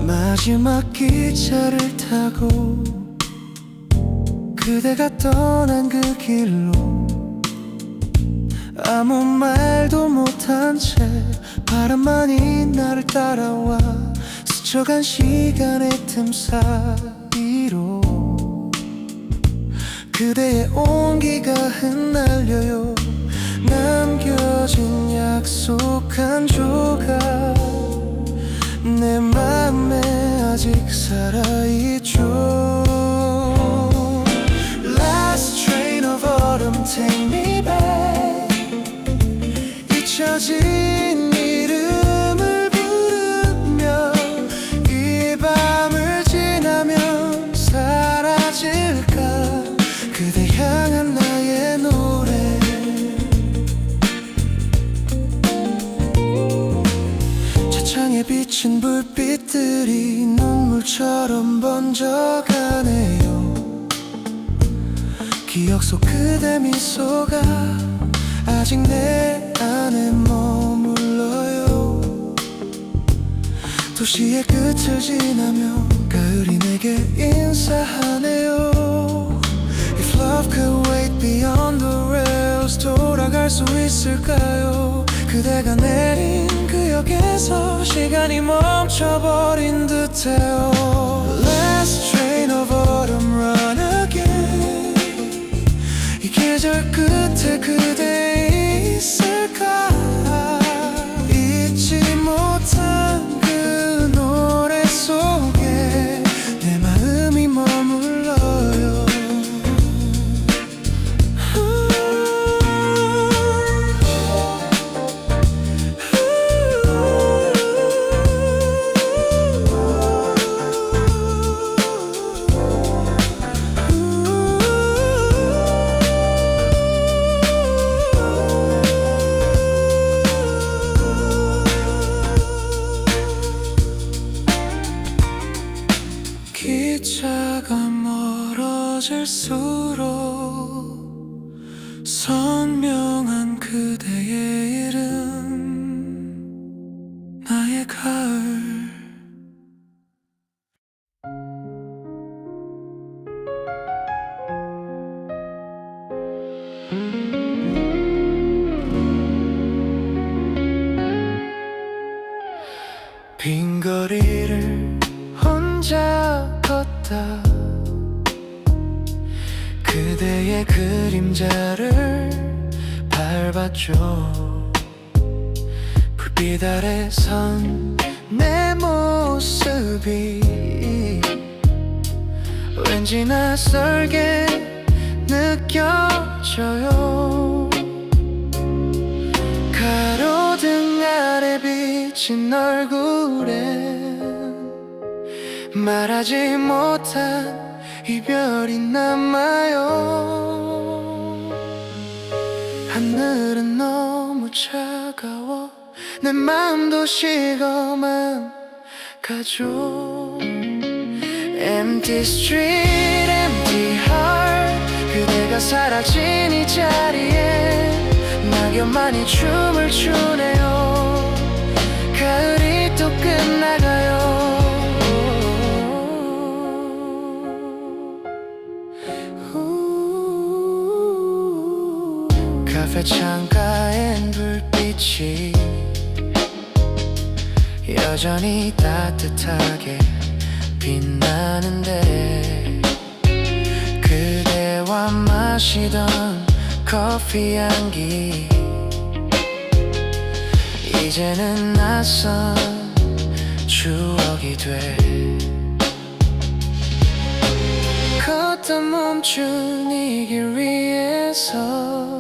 마지막 기차를 타고 그대가 떠난 그 길로 아무 말도 못한 채 바람만이 나를 따라와 스쳐간 시간의 틈 사이로 그대의 온기가 흩날려요. 남겨진 약속 한 조각 내 맘에 아직 살아있죠. Last train of autumn, take me back. 잊혀진 이름을 부르며 이 밤을 지나면 사라질까 그대 향한 나의 노래. 차창에 비친 불빛들이 눈물처럼 번져가네요. 기억 속 그대 미소가 아직 내 안에 머물러요. 도시의 끝을 지나며 가을이 내게 인사하네요. If love could wait beyond the rails 돌아갈 수 있을까요? 그대가 내린 그 역에서 시간이 멈춰버린 듯해요. Last train of autumn, run again. 이 계절 끝에 그대 있을까? 잊지 못한 그 노래 속에 내 마음이 머물러요. 기차가 멀어질수록 선명한 그대의 이름 나의 가을. 빈 거리를 혼자 걷다 그대의 그림자를 밟았죠. 불빛 아래 선 내 모습이 왠지 낯설게 느껴져요. 가로등 아래 비친 얼굴에 말하지 못한 이별이 남아요. 하늘은 너무 차가워 내 맘도 식어만 가죠. Empty street, empty heart 그대가 사라진 이 자리에 낙엽만이 춤을 추네요. 가을이 또 끝나가요. 카페 창가엔 불빛이 여전히 따뜻하게 빛나는데 그대와 마시던 커피 향기 이제는 낯선 추억이 돼. 걷다 멈춘 이 길 위에서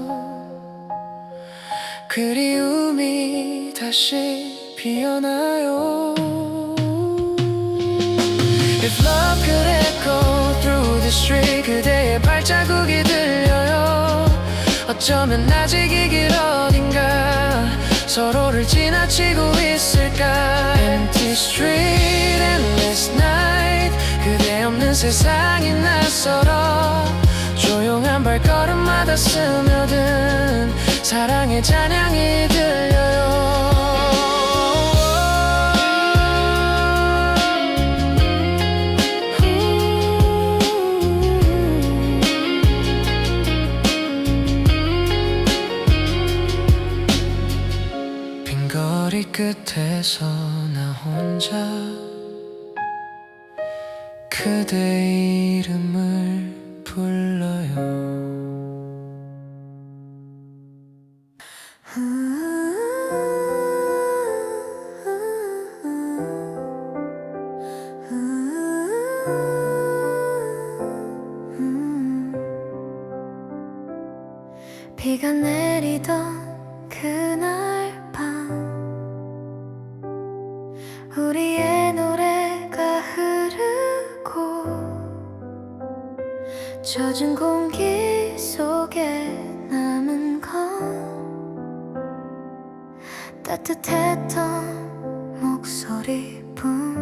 그리움이 다시 피어나요. If love could echo through the street 그대의 발자국이 들려요. 어쩌면 아직 이 길 어딘가 서로를 지나치고 있을까. Empty street, endless night 그대 없는 세상이 낯설어 스며든 사랑의 찬양이 들려요. 빈 거리 끝에서 나 혼자 그대 이름을 불러요. 비가 내리던 그날 밤 우리의 노래가 흐르고 젖은 공기 속에 남은 건 따뜻했던 목소리뿐.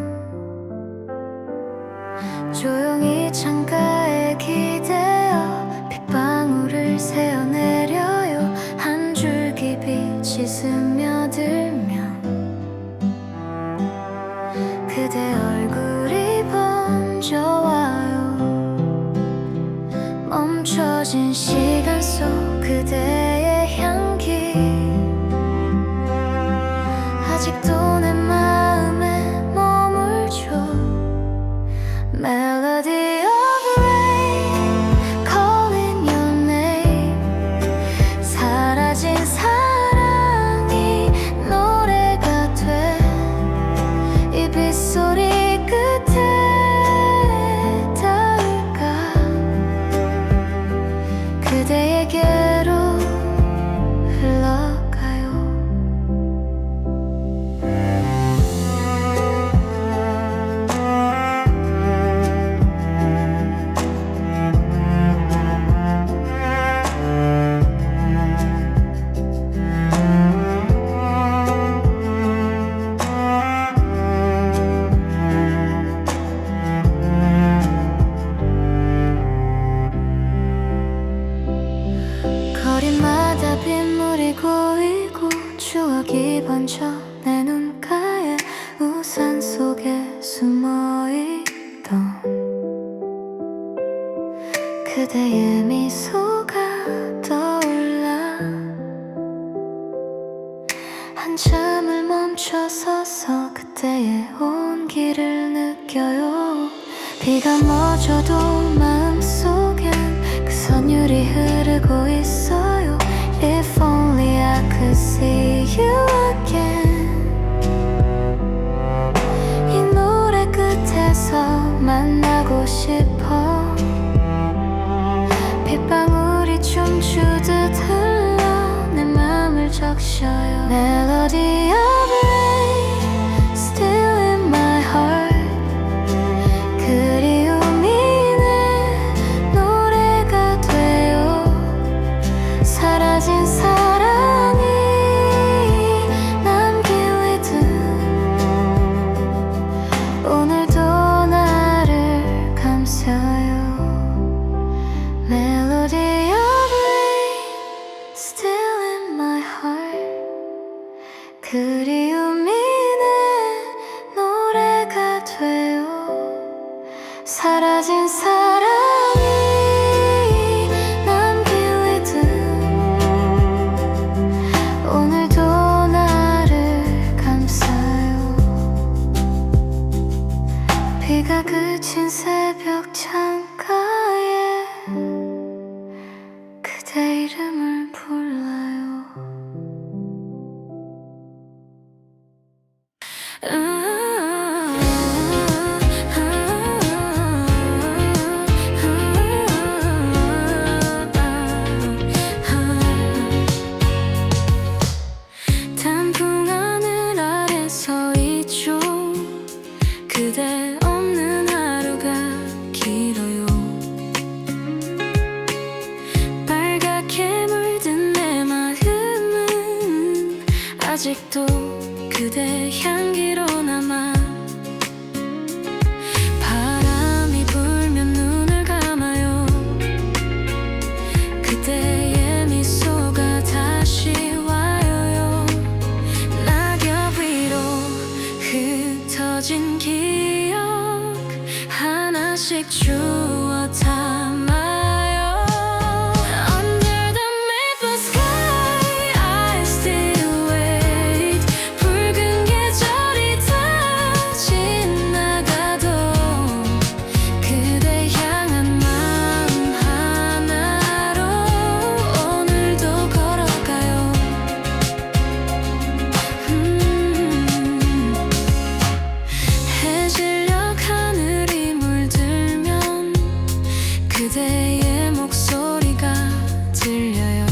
조용히 창가에 기대어 빗방울을 새어내려요. 한 줄기 빛이 스며들면 그대 얼굴이 번져와요. 멈춰진 시간 속 그대의 향기 아직도 내 마음에 머물죠. Melody of rain calling your name. 사라진 사랑이 노래가 돼 이 빗소리 끝에 닿을까. 그대에게로 흘러가요. 거리마다 빗물이 고이고 추억이 번져 내 눈가에 우산 속에 숨어있던 그대의 미소가 떠올라. 한참을 멈춰 서서 그때의 온기를 느껴요. 비가 멎어도 마음속엔 그 선율이 흐르고 있어요. If only I could see you again. 이 노래 끝에서 만나고 싶어. 빗방울이 춤추듯 흘러 내 맘을 적셔요. Melody of rain still in my heart. 그리움이 내 노래가 돼요. 사라진 사랑이 남긴 리듬 오늘도 나를 감싸요. Melody of rain still in my heart. 그리움이 내 노래가 돼요. 사라진 사랑이 남긴 리듬 오늘도 나를 감싸요. 비가 그친 새벽 창가에 그대 이름을 불러요. 단풍 하늘 아래 서 있죠. 그대 없는 하루가 길어요. 빨갛게 물든 내 마음은 아직도 그대 향기로 남아. 바람이 불면 눈을 감아요. 그대 그대의 목소리가 들려요.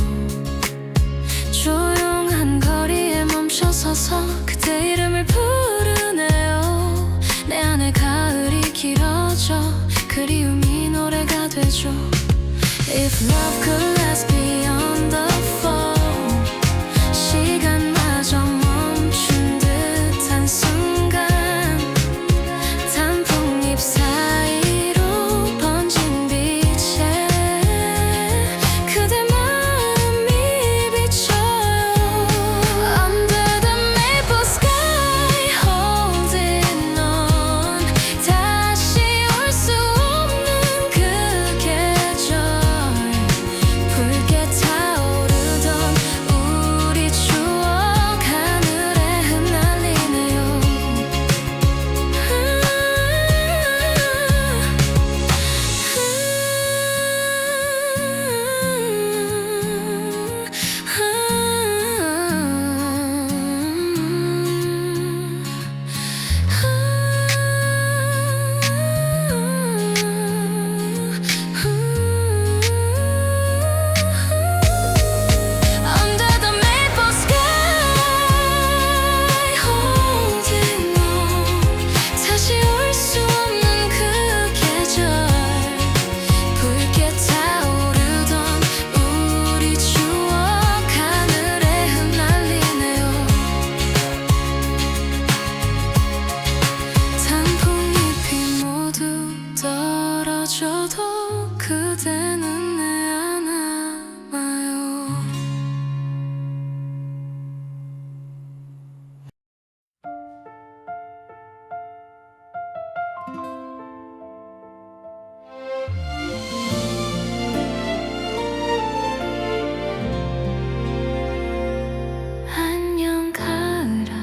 조용한 거리에 멈춰서서 그대 이름을 부르네요. 내 안에 가을이 길어져 그리움이 노래가 되죠. If love could last beyond the fall, 시간마저 멈춘 듯한 순간, 단풍잎 사이로 번진 빛에 그대 마음이 비쳐요. Under the maple sky holding on, 다시 올 수 없는 그 계절, 붉게 타오르던 우리 추억 하늘에 흩날리네요. Under the maple sky holding on, 다시 올 수 없는 그 계절, 붉게 타오르던 우리 추억 하늘에 흩날리네요. 단풍잎이 모두 떨어져도 그대는 내 안 남아요. 안녕 가을아,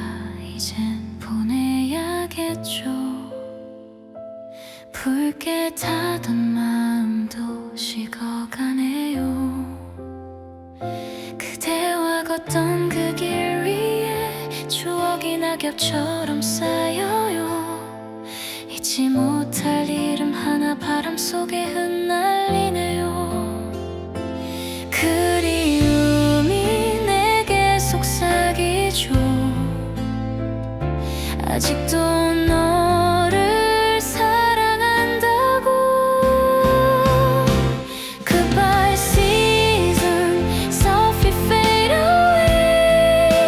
이젠 보내야겠죠. 붉게 타던 마음도 식어가네요. 그대와 걷던 그 길 위에 추억이 낙엽처럼 쌓여요. 잊지 못할 이름 하나 바람 속에 흩날리네요. 그리움이 내게 속삭이죠. 아직도 너를 사랑한다고. Goodbye season, softly fade away.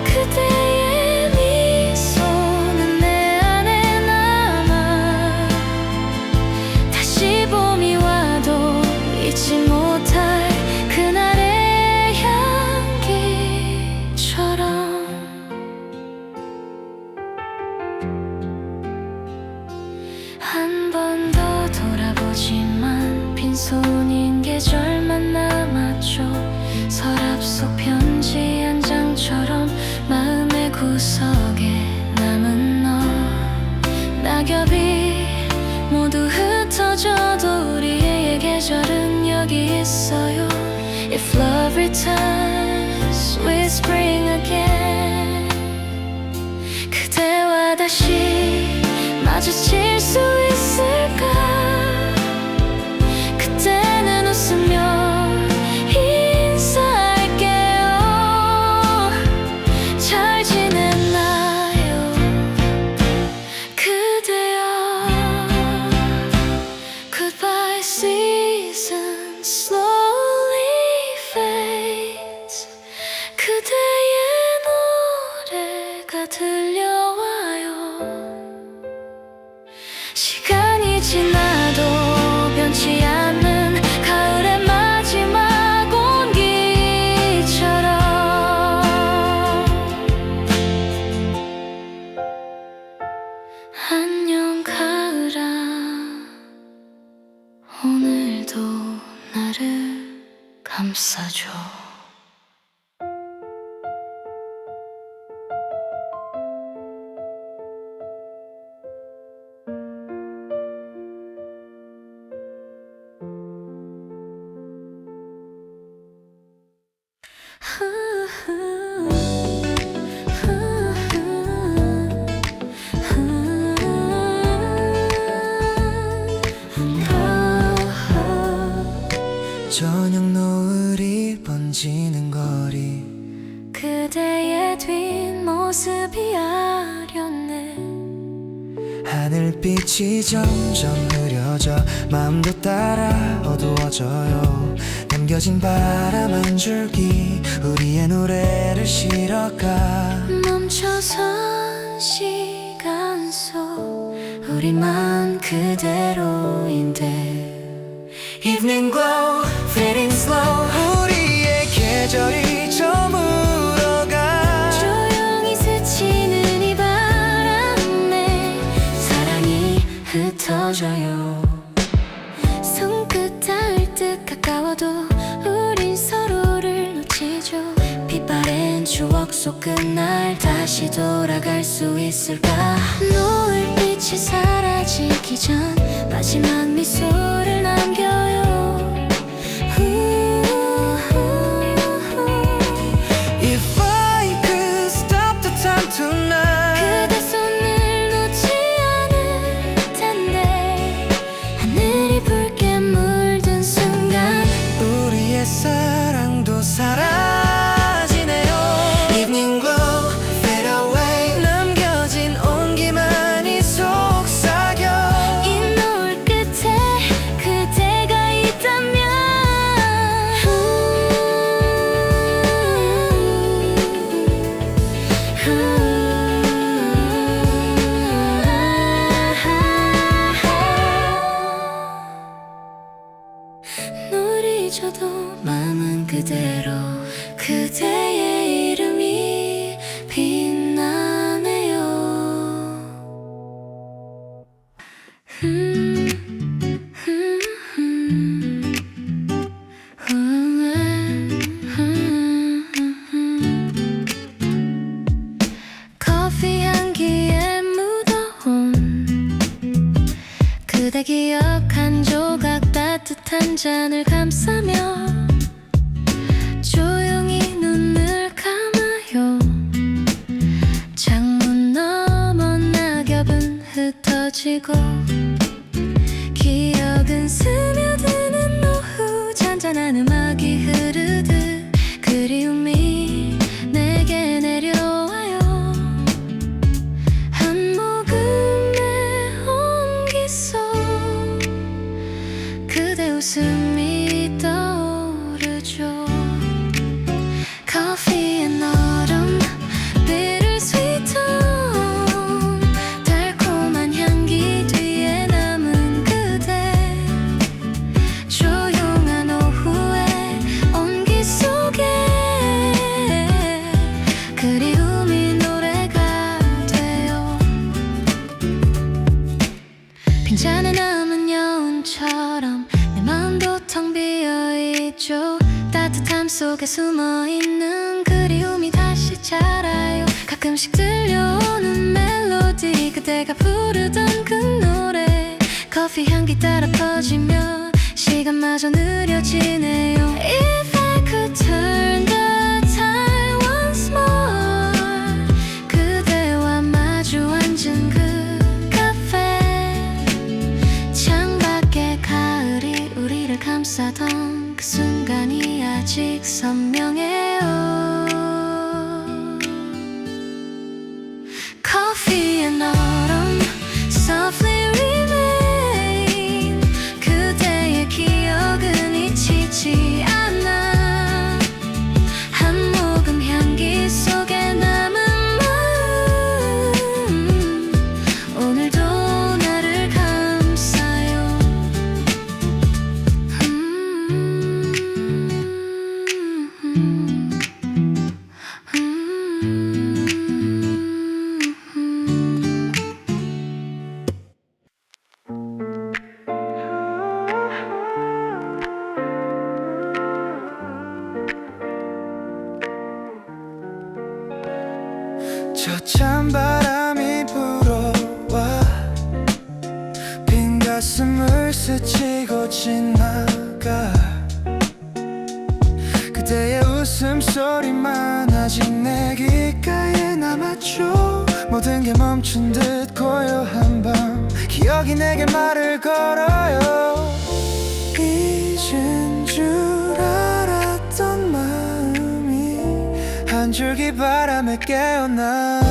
그대의 미소는 내 안에 남아. 다시 봄이 와도 잊지 못할 그날의 향기처럼. 한 번 더 돌아보지만 빈손인 계절만 남았죠. 서랍 속 편지 한 장처럼 마음의 구석에 남은 너. 낙엽이 모두 흩어져도 우리의 계절은 여기 있어요. If love returns with spring again, 그대와 다시 마주칠 수 있을까? 그때는 웃으며 인사할게요. 잘 지냈나요? 그대여. Goodbye season slowly fades. 그대의 노래가 들려와요. 시간이 지나도 변치 않는 가을의 마지막 온기처럼. 안녕 가을아, 오늘도 나를 감싸줘. 저녁 노을이 번지는 거리 그대의 뒷모습이 아련해 하늘빛이 점점 흐려져 마음도 따라 어두워져요 남겨진 바람 한 줄기 우리의 노래를 실어가 멈춰선 시간 속 우리만 그대로인데 Evening glow, fading slow 우리의 계절이 저물어가 조용히 스치는 이 바람에 사랑이 흩어져요 손끝 닿을 듯 가까워도 우린 서로를 놓치죠 빛바랜 추억 속 그날 다시 돌아갈 수 있을까 노을빛이 사라지기 전 마지막 미소를 남겨요 If I could stop the time tonight 그대 손을 놓지 않을 텐데 하늘이 붉게 물든 순간 우리의 사랑도 사라지네요 Evening glow, fade away 남겨진 온기만이 속삭여 이 노을 끝에 그대가 있다면 노을이 져도 마음은 그대로 그대의 이름이 빛나네요 커피 향기에 묻어온 그대 기억 한 조각 따뜻한 잔을 감싸며 조용히 눈을 감아요 창문 너머 낙엽은 흩어지고 기억은 스며드는 오후 잔잔한 음악이 흐르듯 그리움이 내게 내려와요 한 모금의 온기 속 그대 웃음이 떠오르죠 Coffee and autumn bittersweet tone 달콤한 향기 뒤에 남은 그대 조용한 오후의 온기 속에 그리움이 노래가 돼요 빈잔에 남은 여운처럼 내 마음도 텅 비어있죠 따뜻함 속에 숨어있는 그리움이 다시 자라요 가끔씩 들려오는 멜로디 그대가 부르던 그 노래 커피 향기 따라 퍼지며 시간마저 느려지네요 If I could turn the time once more 그대와 마주 앉은 그 카페 창밖에 가을이 우리를 감싸던 그 순간이 아직 선명해요 Coffee and autumn softly remain 그대의 기억은 잊히지 않아 한 모금 향기 속에 남은 마음 오늘도 나를 감싸요 저 찬바람이 불어와 빈 가슴을 스치고 지나가 그대의 웃음소리만 아직 내 귓가에 남았죠 모든 게 멈춘 듯 고요한 밤 기억이 내게 말을 걸어요 잊은 줄 줄기 바람에 깨어나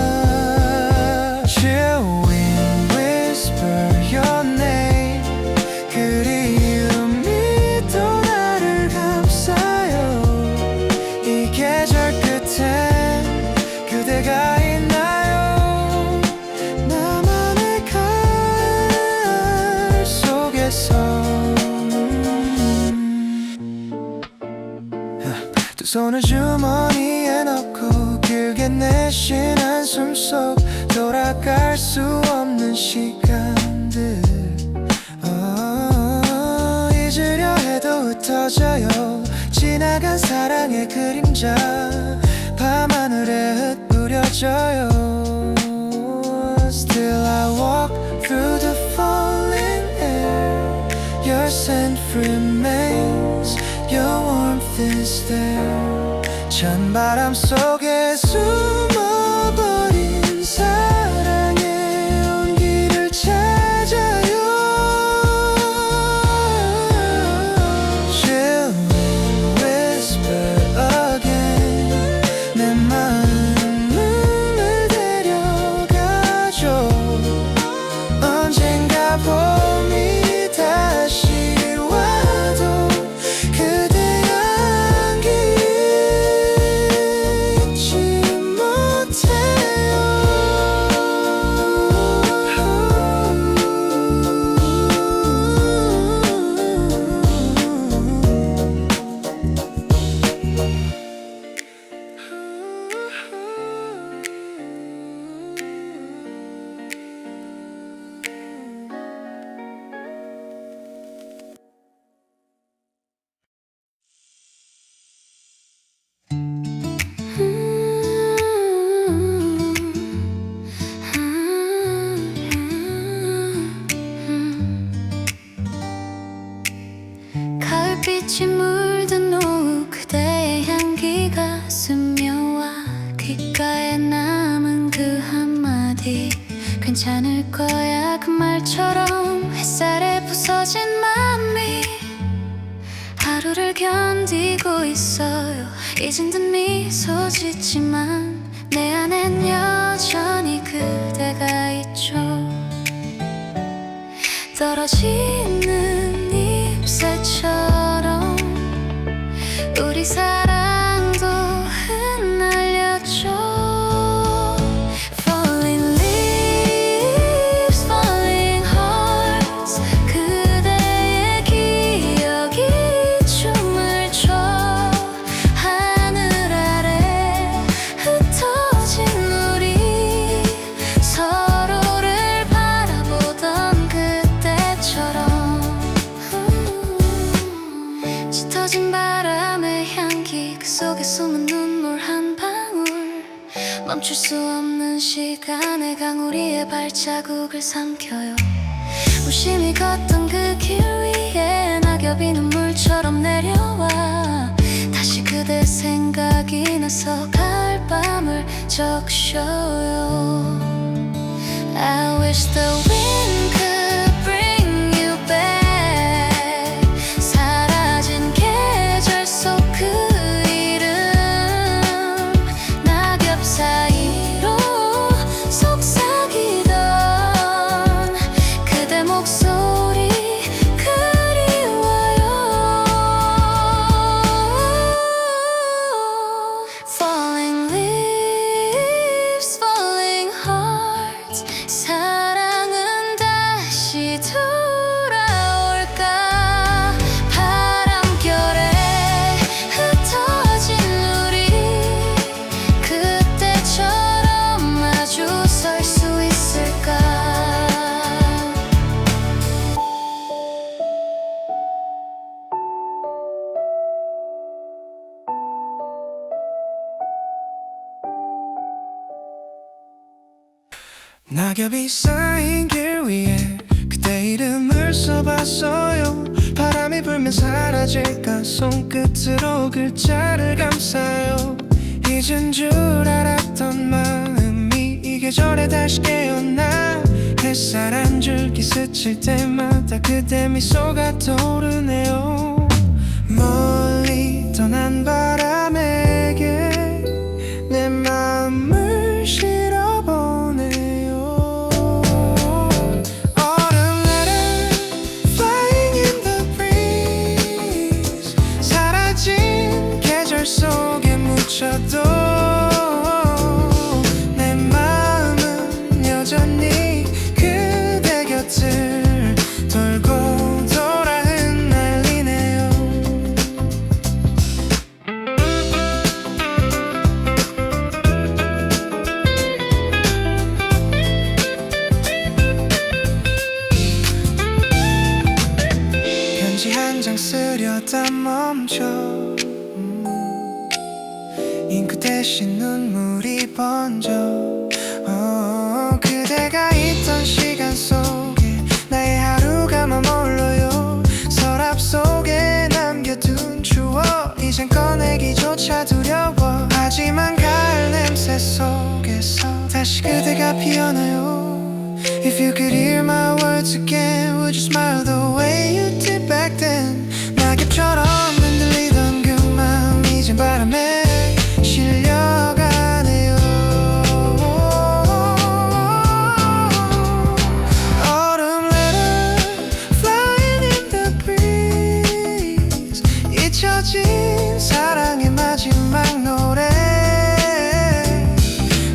Chill wind whisper your name 그리움이 또 나를 감싸요 이 계절 끝엔 그대가 있나요 나만의 가을 속에서 두 손을 주머니에 넣고 길게 내쉰 한숨 속 돌아갈 수 없는 시간들 잊으려 해도 흩어져요 지나간 사랑의 그림자 밤하늘에 흩뿌려져요 Still I walk through the falling air Your scent remains Your warmth is there 찬바람 속에 숨어버린 사랑의 온기를 찾아요 Chill wind whisper again 내 마음을 데려가죠 언젠가 봄이 다시 와도 그대 향기 잊지 못해요 가을빛이 물든 오후 그대의 향기가 스며와 귓가에 남은 그 한마디 괜찮을 거야 그 말처럼 햇살에 부서진 맘이 하루를 견디고 있어요 잊은 듯 미소 짓지만 내 안엔 여전히 그대가 있죠 떨어지는 잎새처럼 우리 사랑도 흩날렸죠 Falling leaves, falling hearts 그대의 기억이 춤을 춰 하늘 아래 흩어진 우리 서로를 바라보던 그때처럼 짙어진 바람의 향기 그 속에 숨은 눈물 한 방울 멈출 수 없는 시간의 강우리의 발자국을 삼켜요 무심히 걷던 그 길 위에 낙엽이 눈물처럼 내려와 다시 그대 생각이 나서 가을밤을 적셔요 I wish the wind could bring you back 사라진 계절 속 그 이름 낙엽 사이로 속삭이던 그대 목소리 그리워요 Falling leaves, falling hearts 사랑은 다시 돌아올까 바람결에 흩어진 우리 그때처럼 마주 설 수 있을까 낙엽이 쌓인 길 위에 그대 이름을 써봤어요 바람이 불면 사라질까 손끝으로 글자를 감싸요 잊은 줄 알았던 마음이 이 계절에 다시 깨어나 햇살 한 줄기 스칠 때마다 그대 미소가 떠오르네요 멀리 떠난 바람에게 내 이별 속에 묻혀도 내 마음은 여전히 그대 곁을 돌고 돌아 흩날리네요. 편지 한 장 쓰려다 멈춰 잉크 대신 눈물이 번져 그대가 있던 시간 속에 나의 하루가 머물러요. 서랍 속에 남겨둔 추억 이젠 꺼내기조차 두려워. 하지만 가을 냄새 속에서 다시 그대가 피어나요. If you could hear my words again, would you smile the way you did back then? 낙엽처럼 흔들리던 그 마음 이젠 바람에 실려가네요. Autumn letter flying in the breeze. 잊혀진 사랑의 마지막 노래.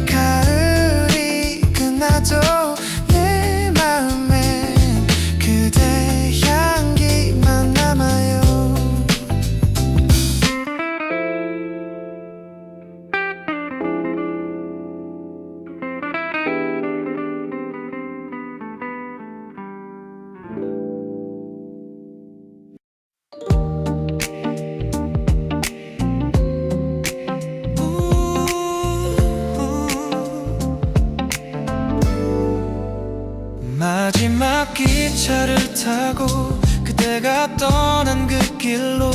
가을이 끝나도 내 마음엔 그대 향기만 남아요. 마지막 기차를 타고 그대가 떠난 그 길로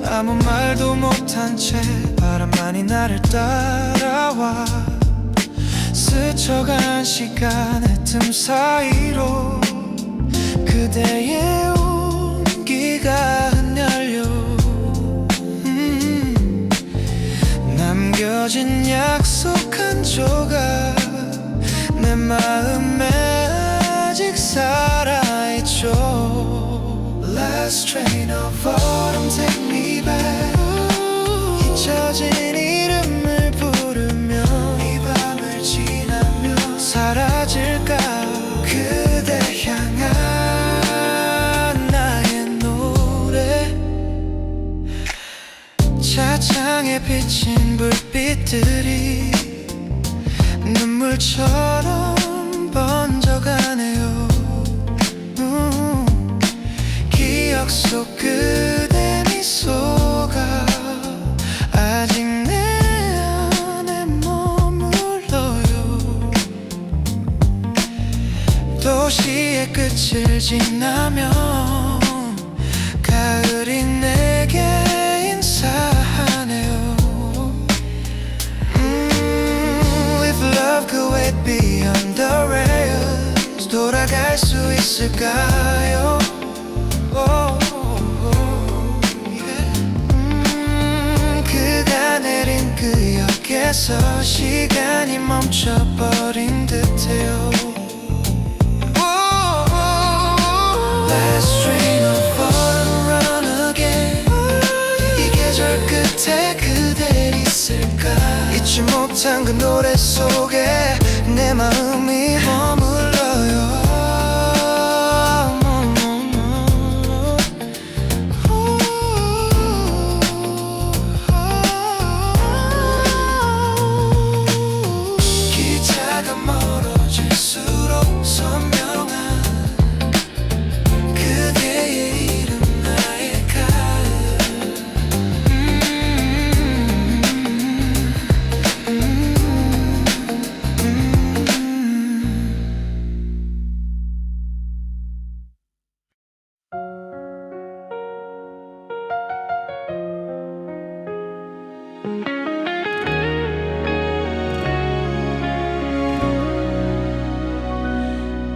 아무 말도 못한 채 바람만이 나를 따라와 스쳐간 시간의 틈 사이로 그대의 온기가 흩날려 남겨진 약속 한 조각 내 마음에 아직 살아있죠. Last train of autumn take me back. 잊혀진 이름을 부르며 이 밤을 지나며 사라질까 그대 향한 나의 노래. 차창에 비친 불빛들이 눈물처럼 번져가네요. 기억 속 그대 미소가 아직 내 안에 머물러요. 도시의 끝을 지나며 가을이 내게 인사하네요. If love could wait beyond the rails 돌아갈 수 있을까요? 그가 내린 그 역에서 시간이 멈춰버린 듯해요. Last train of autumn run again. 이 계절 끝에 그댈 있을까 잊지 못한 그 노래 속에 내 마음이 머물러요. 기차가 멀어질수록 선명한 그대의 이름 나의 가을.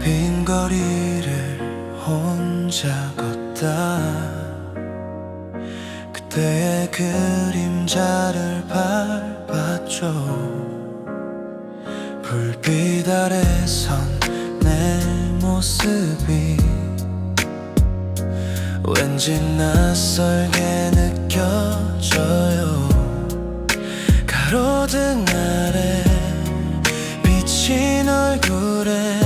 빈 거리를 혼자 걷다 그때의 그림자를 밟았죠. 불빛 아래 선 내 모습이 왠지 낯설게 느껴 느껴져요. 가로등 아래 비친 얼굴에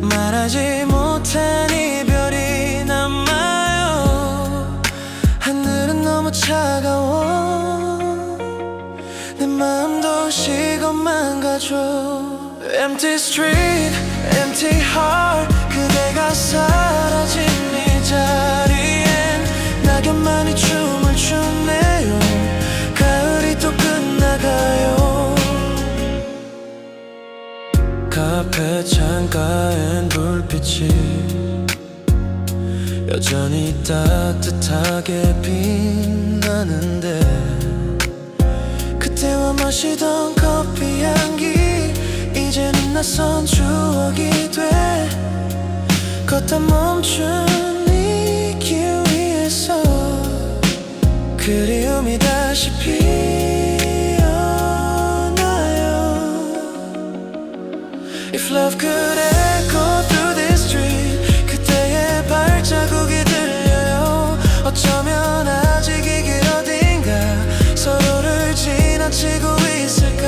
말하지 못한 이별이 남아요. 하늘은 너무 차가워. 내 마음도 식어 망가져. Empty street, empty heart. 그대가 사라진 이 자리엔 낙엽만이 춤을 추네요. 가을이 또 끝나가요. 카페 창가엔 불빛이 여전히 따뜻하게 빛나는데 그때와 마시던 커피 향기 이제는 낯선 추억이 돼. 걷다 멈춘 이 길 위에서 그리움이 다시 피어나요. If love could echo through this street 그때의 발자국이 들려요. 어쩌면 아직 이 길 어딘가 서로를 지나치고 있을까.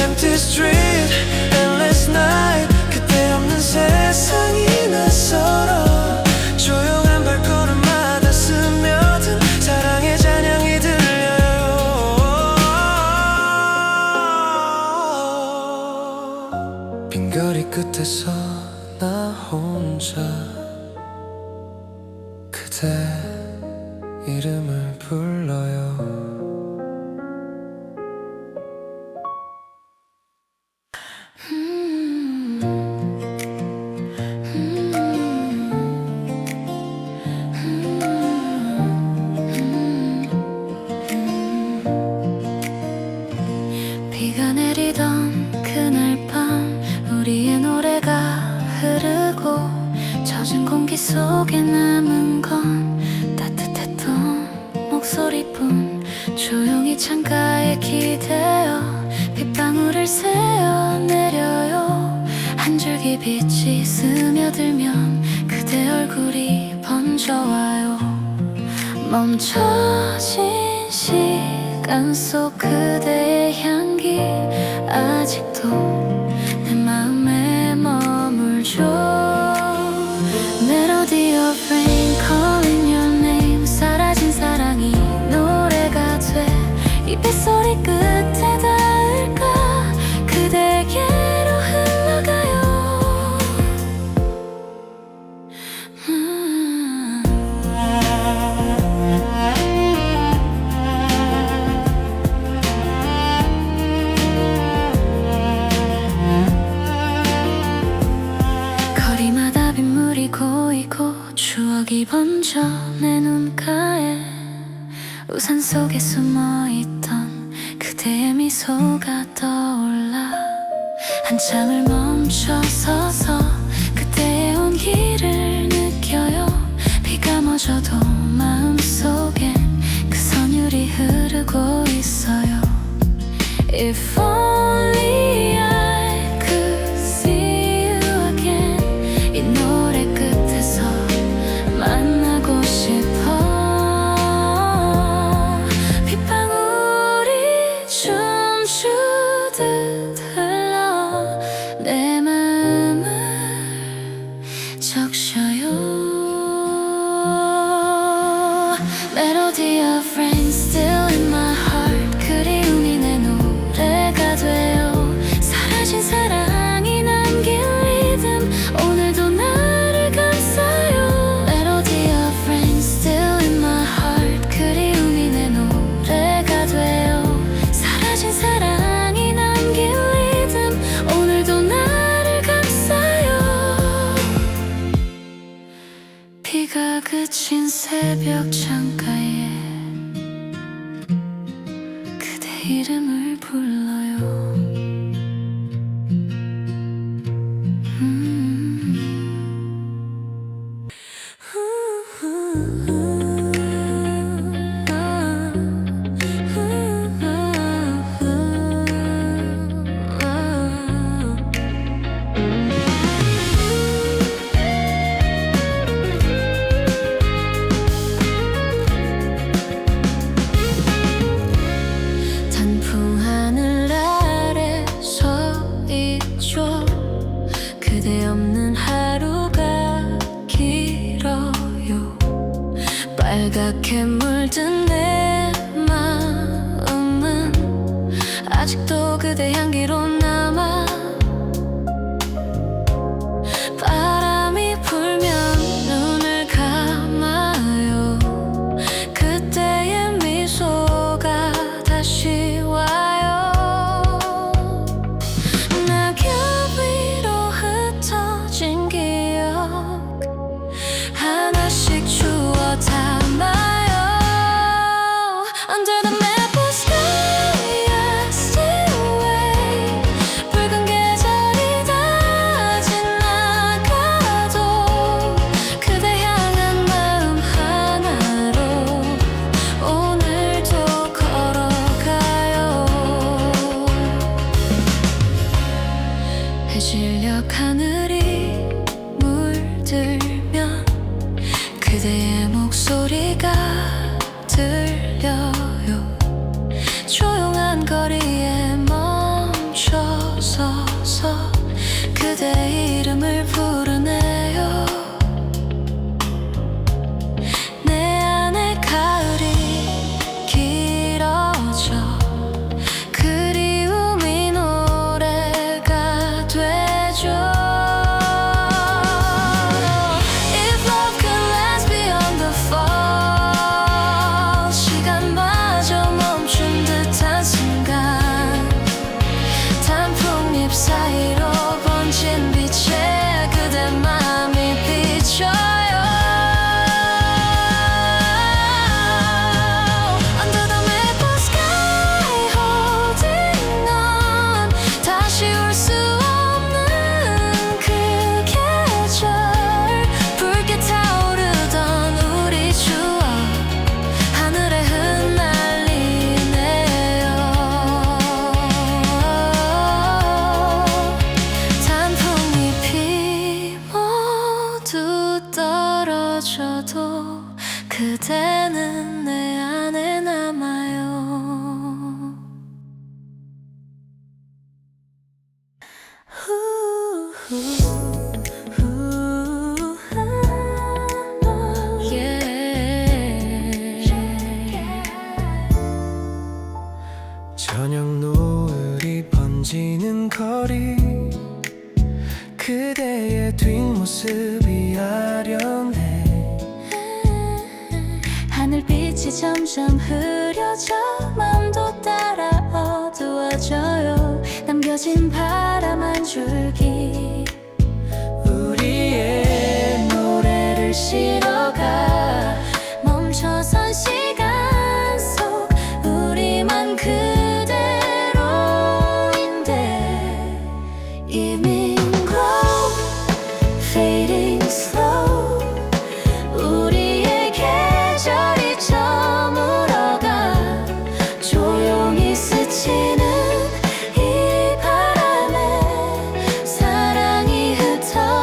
Empty street, endless night. 그때 없는 세상이 낯설어. 조용한 발걸음마다 스며든 사랑의 잔향이 들려요. 빈 거리 끝에서 나 혼자 그대 이름을 불러요. 비가 내리던 그날 밤 우리의 노래가 흐르고 젖은 공기 속에 남은 건 따뜻했던 목소리뿐. 조용히 창가에 기대어 빗방울을 새어 내려요. 한 줄기 빛이 스며들면 그대 얼굴이 번져와요. 멈춰진 시간 속 그대의 향기 아직도 내 마음에 머물죠. Melody of rain calling your name. 사라진 사랑이 노래가 돼 이 빗소리 끝에 닿을까. 그대에게로 흘러가요. 거리마다 빗물이 고이고 추억이 번져 내 눈가에. 우산 속에 숨어있던 그대의 미소가 떠올라. 한참을 멈춰 서서 그때의 온기를 느껴요. 비가 멎어도 마음속엔 그 선율이 흐르고 있어요. If only I could see you again. 이 노래 끝에서 만나고 싶어. 빗방울이 춤추듯 흘러 내 마음을 적셔요. Melody of rain still in my heart. 그리움이 내 노래가 돼요. 사라진 사랑이 남긴 리듬 오늘도 나를 감싸요. Melody of rain still in my heart. 그리움이 내 노래가 돼요. 사라진 사랑이 남긴 리듬 오늘도 나를 감싸요. 비가 그친 새벽 창가에 그대 이름을 불러요. 빨갛게 물든 내 마음은 아직도 그대 향기로 남아. 바람이 불면 눈을 감아요. 그때의 미소가 다시 와요. 낙엽 위로 흩어진 기억 하나씩 주워 담아요. Under the maple sky I still wait. 붉은 계절이 다 지나가도 그대 향한 마음 하나로 오늘도 걸어가요. 해질녘 하늘이 물들면 그대의 목소리가 들려요. 조용한 거리에 멈춰서서 그대의 이름을 부르네요. 내 안에 가을이 길어져 그리움이 노래가 되죠. If love could last beyond the fall, 시간마저 멈춘 듯한 순간 단풍잎 사이로 번진 빛에 그대 맘이 비춰요. Under the maple sky holding on. 다시 올 수 없는 그 계절 붉게 타오르던 우리 추억 하늘에 흩날리네요. 단풍잎이 모두 떨어져도 그대는 내 안에 남아요. 저녁 노을이 번지는 거리 그대의 뒷모습이 아련해. 하늘빛이 점점 흐려져 맘도 따라 어두워져요. 남겨진 바람 한 줄기 우리의 노래를 실어가. 멈춰선 시간 속 우리만 그대로인데 Evening glow fading slow. 우리의 계절이 저물어가 조용히 스치는 이 바람에 사랑이 흩어요.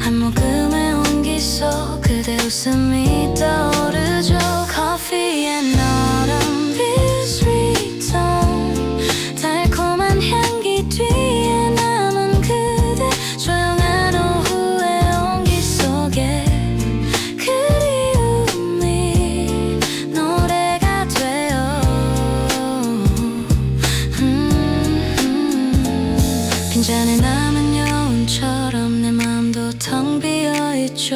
한 모금의 온기 속 그대 웃음이 떠오르죠. Coffee and autumn bittersweet tone, 달콤한 향기 뒤에 남은 그대 조용한 오후의 온기 속에 그리움이 노래가 돼요. 빈잔에 남은 여운처럼 내 마음도 텅 비어있죠.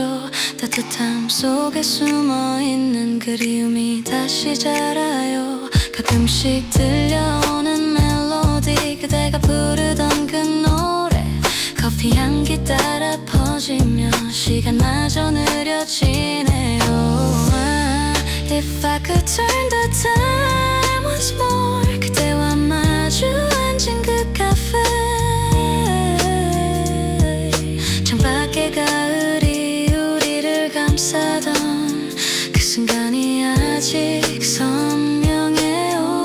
따뜻함 속에 숨어있는 그리움이 다시 자라요. 가끔씩 들려오는 멜로디, 그대가 부르던 그 노래, 커피 향기 따라 퍼지며 시간마저 느려지네요. If I could turn the time once more, 그대와 마주 앉은 그 카페, 창밖의 가을이 우리를 감싸던 그 순간이 아직 선명해요.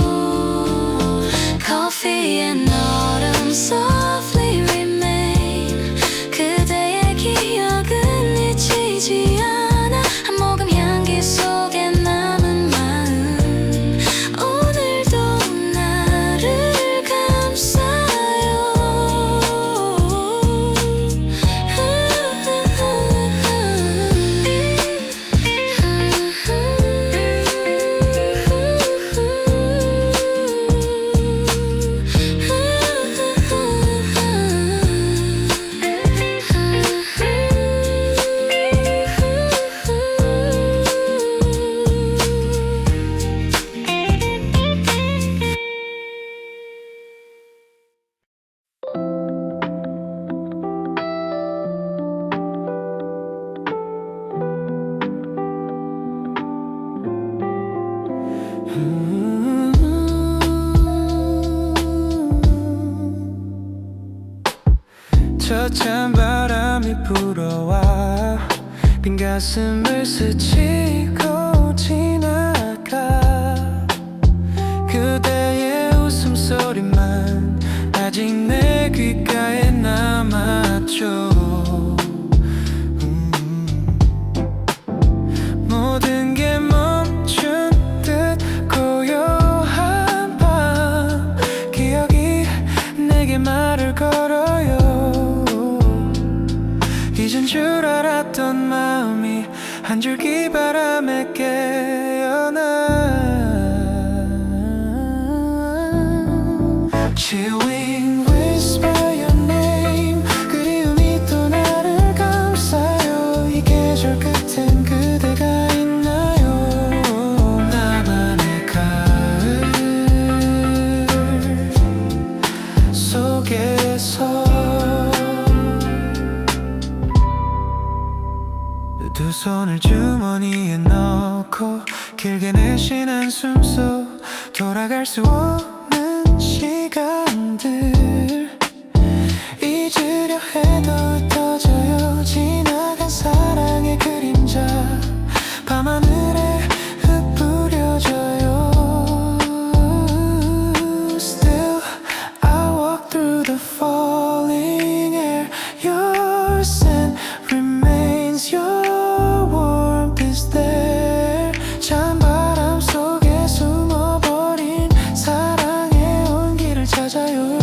Coffee and autumn softly remain, 그대의 기억은 잊히지 않아. 한 모금 향기 속에 남은 마음 오늘도 나를 감싸요. 저찬 바람이 불어와 빈 가슴을 스치고 지나가. 그대의 웃음소리만 아직 내 귓가에 남았죠. 모든 게 멈춘 듯 고요한 밤, 기억이 내게 말을 걸어요. 잊은 줄 알았던 마음이 한 줄기 바람에 깨어나. Chilling whisper your name, 그리움이 또 나를 감싸요. 이 계절 끝엔 그대가 있나요? 나만의 가을 속에서 두 손을 주머니에 넣고 길게 내쉰 한숨 속 돌아갈 수 없는 시간들, 잊으려 해도 흩어져요. 지나간 사랑의 그림자 밤하늘에 흩뿌려져요. Still I walk through the falling air, your scent remains, your warmth is there. 찬바람 속에 숨어버린 사랑의 온기를 찾아요.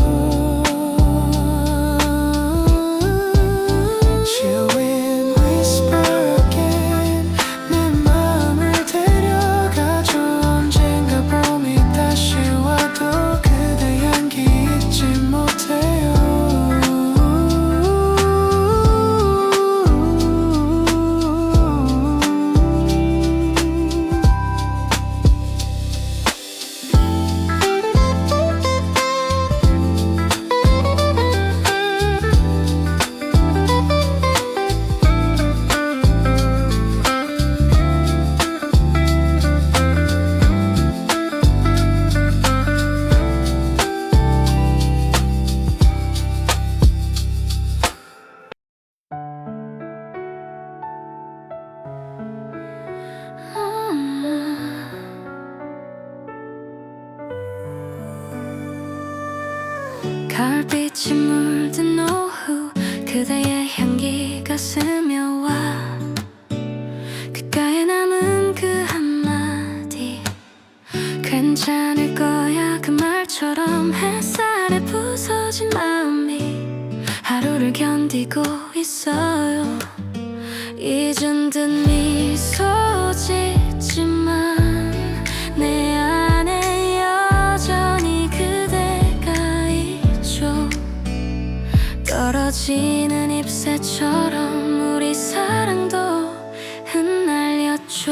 Chill wind whisper again, 내 마음을 데려가줘. 언젠가 봄이 다시 와도 그대 향기 잊지 못해요. 내가 스며와 귓가에 남은 그 한마디 괜찮을 거야 그 말처럼 햇살에 부서진 마음이 하루를 견디고 있어요. 잊은 듯 미소 짓지만 내 안에 여전히 그대가 있죠. 떨어지는 잎새처럼 우리 사랑도 흩날렸죠.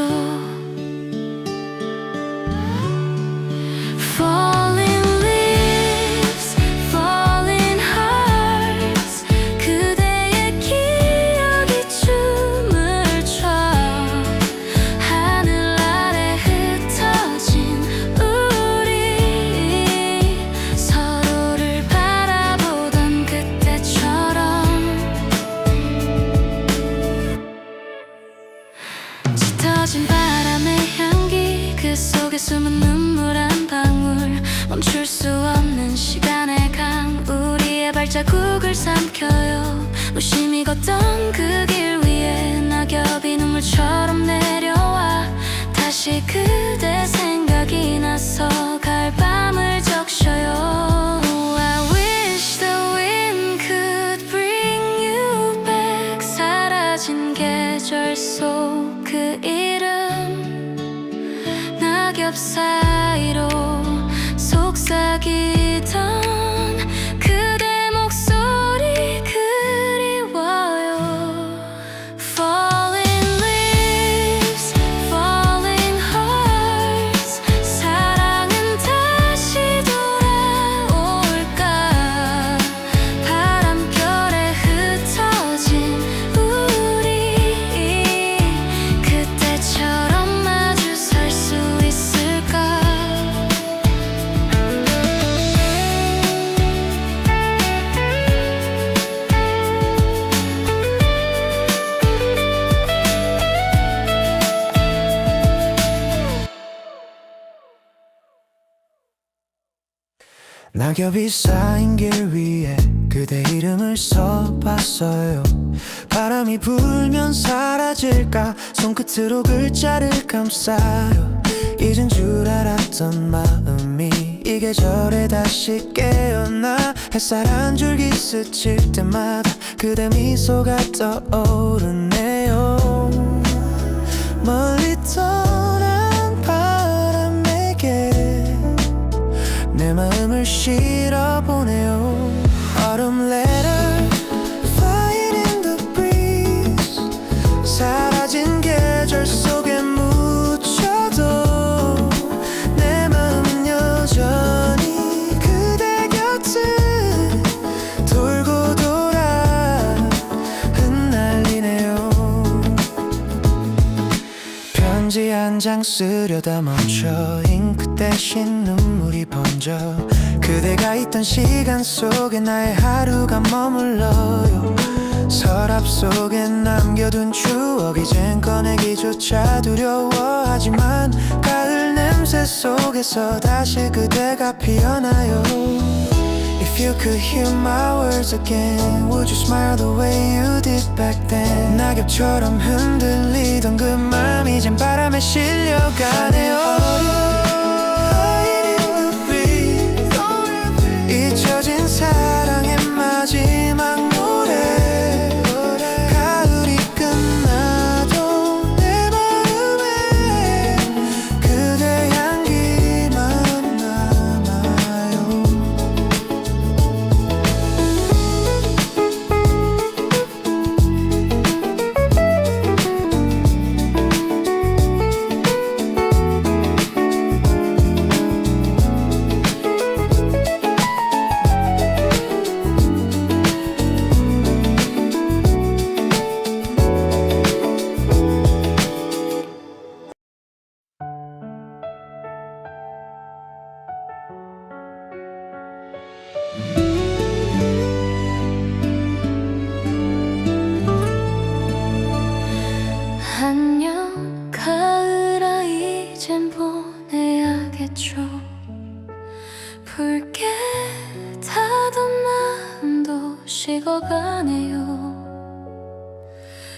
Falling leaves, falling hearts 그대의 기억이 춤을 춰 하늘 아래 흩어진 우리 서로를 바라보던 그때처럼 짙어진 바람의 향기 그 속에 숨은 눈물 한 방울 멈출 수 없는 시간의 강 우리의 발자국을 삼켜요. 무심히 걷던 그 길 위에 낙엽이 눈물처럼 내려와 다시 그대 생각이 나서 가을 밤을 적셔요. I wish the wind could bring you back 사라진 계절 속 그 이름 낙엽 사이로 속삭이던 그대 목소리 그리워요. Falling leaves, falling hearts 사랑은 다시 돌아올까 바람결에 흩어진 우리 그때처럼 마주 설 수 있을까. 낙엽이 쌓인 길 위에 그대 이름을 써봤어요. 바람이 불면 사라질까 손끝으로 글자를 감싸요. 잊은 줄 알았던 마음이 이 계절에 다시 깨어나 햇살 한 줄기 스칠 때마다 그대 미소가 떠오르네요. 멀리 떠난 바람에게 내 마음을 실어보네요. Autumn letter flying in the breeze 사라진 계절 속에 묻혀도 내 마음은 여전히 그대 곁을 돌고 돌아 흩날리네요. 편지 한 장 쓰려다 멈춰 잉크 대신 눈물이 번져 그대가 있던 시간 속에 나의 하루가 머물러요. 서랍 속에 남겨둔 추억 이젠 꺼내기조차 두려워하지만 가을 냄새 속에서 다시 그대가 피어나요. If you could hear my words again Would you smile the way you did back then 낙엽처럼 흔들리던 그 맘 이젠 바람에 실려가네요. 잊혀진 사랑의 마지막 노래 가을이 끝나도 내 마음에 그대 향기만 남아요.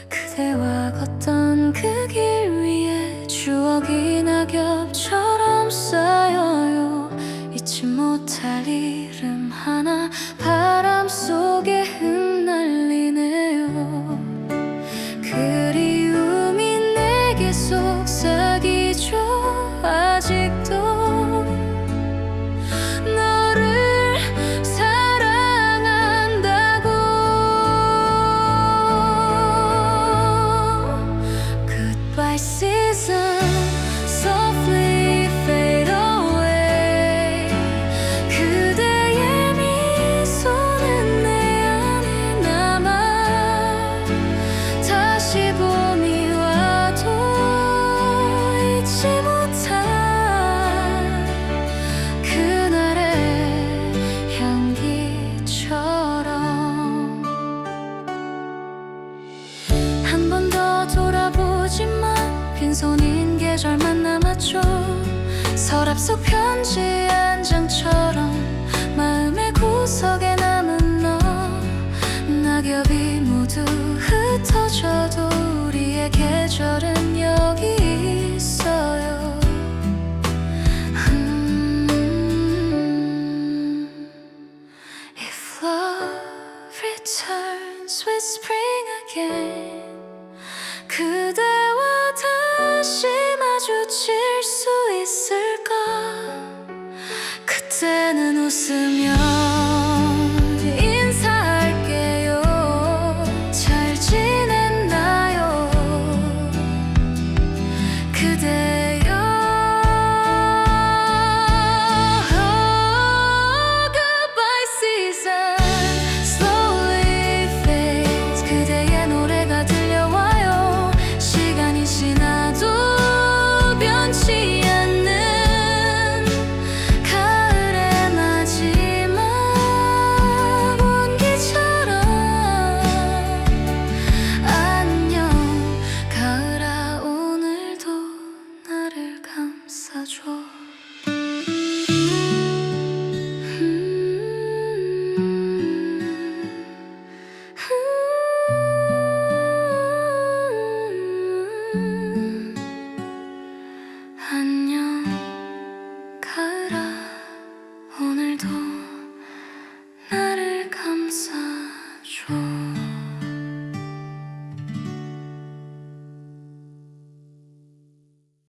그대와 걷던 그 길 위에 추억이 낙엽처럼 쌓여요. 잊지 못할 이름 하나 바람 속에 흩날리네요. 그리움이 내게 속삭이죠. 아직도 너를 사랑한다고. Goodbye season, softly fade away. 그대의 미소는 내 안에 남아. 다시 봄이 와도 잊지 못한 그날의 향기처럼. 한 번 더 돌아보지만 빈손인 계절만 남았죠. 서랍 속 편지 한 장처럼 마음의 구석에 남은 너. 낙엽이 모두 흩어져도 우리의 계절은 여기 있어요. If love returns with spring again,